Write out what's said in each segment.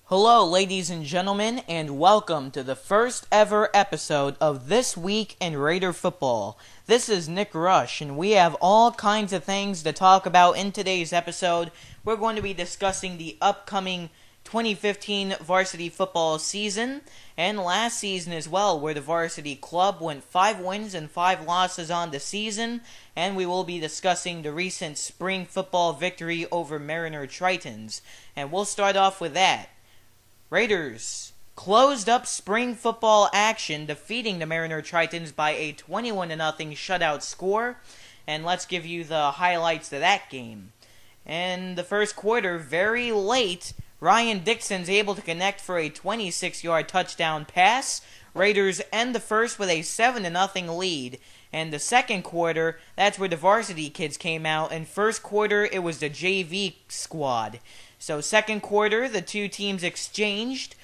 Hello, ladies and gentlemen, and welcome to the first ever episode of This Week in Raider Football. This is Nick Rush, and we have all kinds of things to talk about in today's episode. We're going to be discussing the upcoming 2015 varsity football season, and last season as well, where the varsity club went 5 wins and 5 losses on the season, and we will be discussing the recent spring football victory over Mariner Tritons. And we'll start off with that. Raiders closed up spring football action, defeating the Mariner Tritons by a 21-0 shutout score. And let's give you the highlights of that game. In the first quarter, very late, Ryan Dixon's able to connect for a 26-yard touchdown pass. Raiders end the first with a 7-0 lead. And the second quarter, that's where the varsity kids came out. And first quarter, it was the JV squad. So second quarter, the two teams exchanged.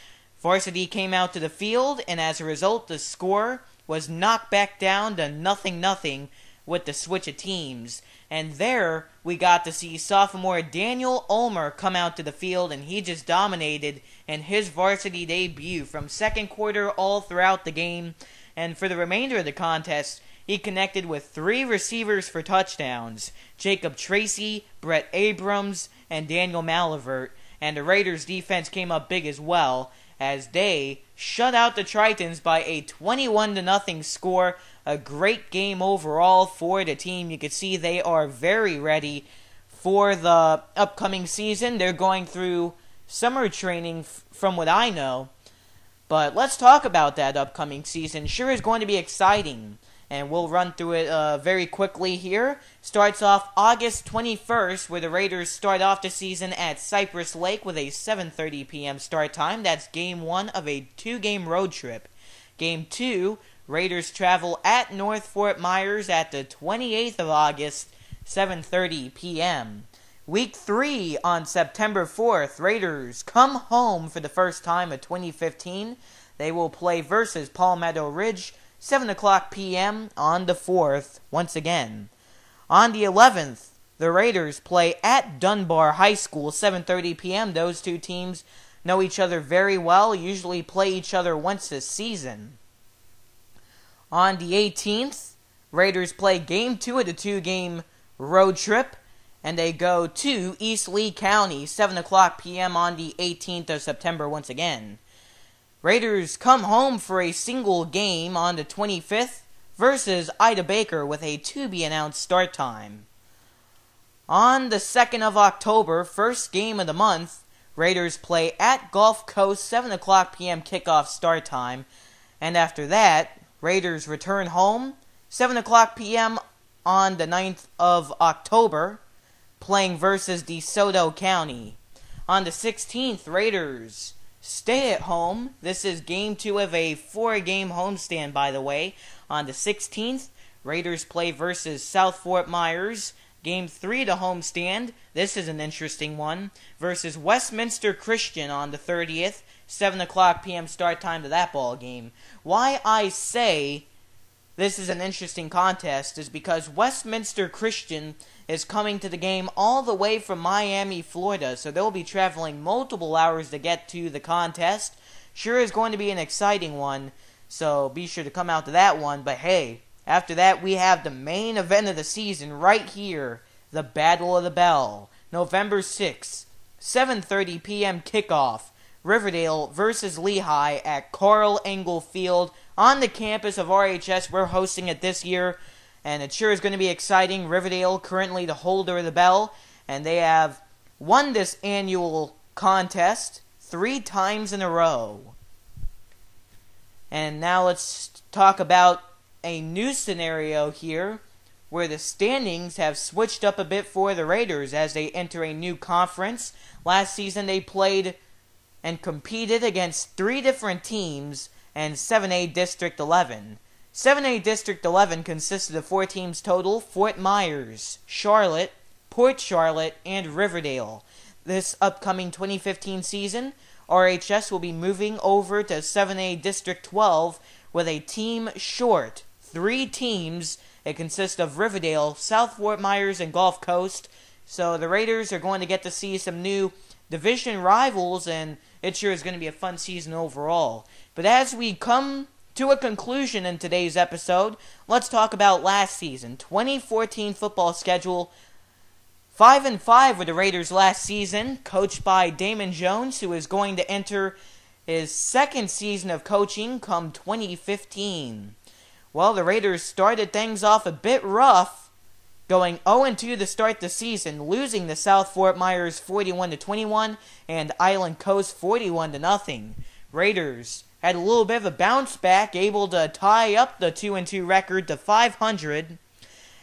Varsity came out to the field, and as a result, the score was knocked back down to 0-0 with the switch of teams. And there, we got to see sophomore Daniel Ulmer come out to the field, and he just dominated in his varsity debut from second quarter all throughout the game. And for the remainder of the contest, he connected with 3 receivers for touchdowns: Jacob Tracy, Brett Abrams, and Daniel Malivert. And the Raiders defense came up big as well, as they shut out the Tritons by a 21-0 score. A great game overall for the team. You can see they are very ready for the upcoming season. They're going through summer training from what I know. But let's talk about that upcoming season. Sure is going to be exciting. And we'll run through it very quickly here. Starts off August 21st, where the Raiders start off the season at Cypress Lake with a 7:30 p.m. start time. That's game 1 of a 2-game road trip. Game 2, Raiders travel at North Fort Myers at the 28th of August, 7:30 p.m. Week 3 on September 4th, Raiders come home for the first time of 2015. They will play versus Palmetto Ridge, 7 o'clock p.m. on the 4th, once again. On the 11th, the Raiders play at Dunbar High School, 7:30 p.m. Those two teams know each other very well, usually play each other once a season. On the 18th, Raiders play Game 2 of the 2-game road trip, and they go to East Lee County, 7 o'clock p.m. on the 18th of September once again. Raiders come home for a single game on the 25th versus Ida Baker with a to-be-announced start time. On the 2nd of October, first game of the month, Raiders play at Gulf Coast, 7 o'clock p.m. kickoff start time. And after that, Raiders return home, 7 o'clock p.m. on the 9th of October, playing versus DeSoto County. On the 16th, Raiders stay at home. This is game 2 of a 4-game homestand, by the way. On the 16th, Raiders play versus South Fort Myers. Game 3 to homestand. This is an interesting one. Versus Westminster Christian on the 30th. 7 o'clock p.m. start time to that ball game. Why I say this is an interesting contest is because Westminster Christian is coming to the game all the way from Miami, Florida, so they'll be traveling multiple hours to get to the contest. Sure is going to be an exciting one, so be sure to come out to that one. But hey, after that we have the main event of the season right here, the Battle of the Bell. November 6th, 7:30 p.m. kickoff. Riverdale versus Lehigh at Carl Engel Field on the campus of RHS. We're hosting it this year, and it sure is going to be exciting. Riverdale, currently the holder of the bell, and they have won this annual contest 3 times in a row. And now let's talk about a new scenario here, where the standings have switched up a bit for the Raiders as they enter a new conference. Last season they played and competed against 3 different teams and 7A District 11. 7A District 11 consisted of 4 teams total: Fort Myers, Charlotte, Port Charlotte, and Riverdale. This upcoming 2015 season, RHS will be moving over to 7A District 12 with a team short. 3 teams. It consists of Riverdale, South Fort Myers, and Gulf Coast. So the Raiders are going to get to see some new division rivals and it sure is going to be a fun season overall. But as we come to a conclusion in today's episode, let's talk about last season. 2014 football schedule. 5-5 were the Raiders last season, coached by Damon Jones, who is going to enter his second season of coaching come 2015. Well, the Raiders started things off a bit rough, going 0-2 to start the season, losing to South Fort Myers 41-21 and Island Coast 41-0. Raiders had a little bit of a bounce back, able to tie up the 2-2 record to 500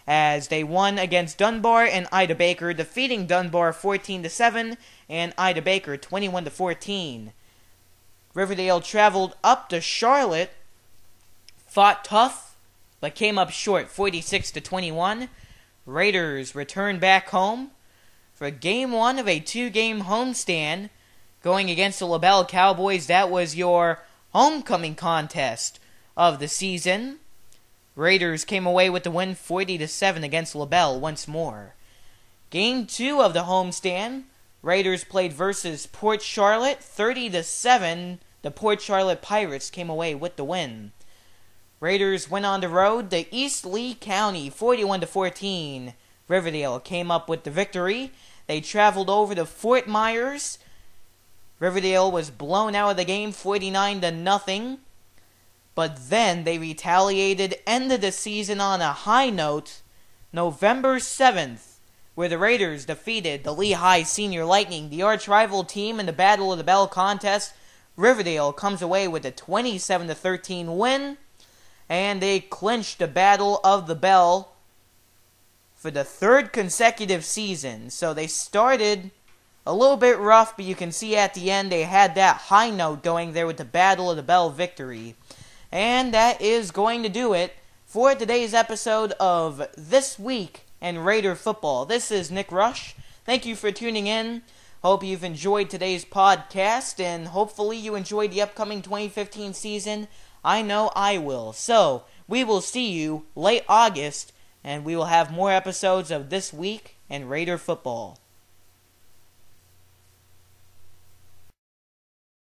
as they won against Dunbar and Ida Baker, defeating Dunbar 14-7 and Ida Baker 21-14. Riverdale traveled up to Charlotte, fought tough, but came up short 46-21. Raiders returned back home for game 1 of a 2-game homestand going against the LaBelle Cowboys. That was your homecoming contest of the season. Raiders came away with the win 40-7 against LaBelle once more. Game 2 of the homestand, Raiders played versus Port Charlotte 30-7. The Port Charlotte Pirates came away with the win. Raiders went on the road to East Lee County 41-14. Riverdale came up with the victory. They traveled over to Fort Myers. Riverdale was blown out of the game 49-0. But then they retaliated, ended the season on a high note, November 7th, where the Raiders defeated the Lehigh Senior Lightning, the arch-rival team in the Battle of the Bell contest. Riverdale comes away with a 27-13 win, and they clinched the Battle of the Bell for the third consecutive season. So they started a little bit rough, but you can see at the end they had that high note going there with the Battle of the Bell victory. And that is going to do it for today's episode of This Week in Raider Football. This is Nick Rush. Thank you for tuning in. Hope you've enjoyed today's podcast, and hopefully you enjoyed the upcoming 2015 season. I know I will. So, we will see you late August, and we will have more episodes of This Week in Raider Football.